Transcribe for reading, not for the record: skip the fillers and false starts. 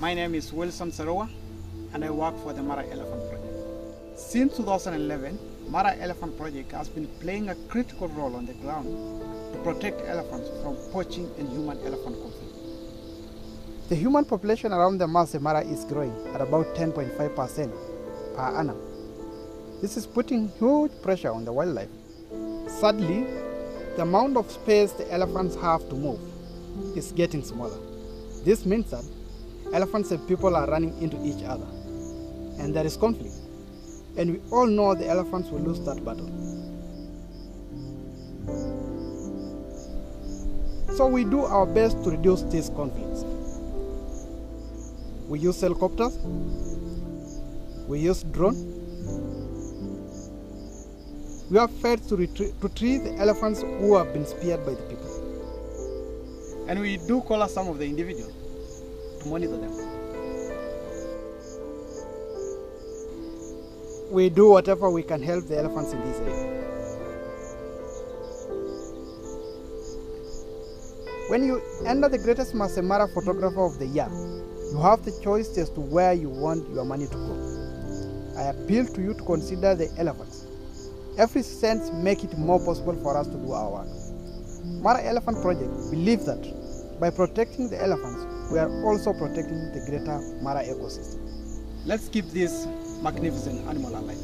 My name is Wilson Sarowa and I work for the Mara Elephant Project. Since 2011, Mara Elephant Project has been playing a critical role on the ground to protect elephants from poaching and human-elephant conflict. The human population around the Maasai Mara is growing at about 10.5% per annum. This is putting huge pressure on the wildlife. Sadly, the amount of space the elephants have to move is getting smaller. This means that elephants and people are running into each other, and there is conflict. And we all know the elephants will lose that battle. So we do our best to reduce these conflicts. We use helicopters, we use drones. We have failed to retrieve the elephants who have been speared by the people. And we do collar some of the individuals to monitor them. We do whatever we can help the elephants in this area. When you enter the greatest Maasai Mara photographer of the year, you have the choice as to where you want your money to go. I appeal to you to consider the elephants. Every cent make it more possible for us to do our work. Mara Elephant Project believes that by protecting the elephants, we are also protecting the greater Mara ecosystem. Let's keep this magnificent animal alive.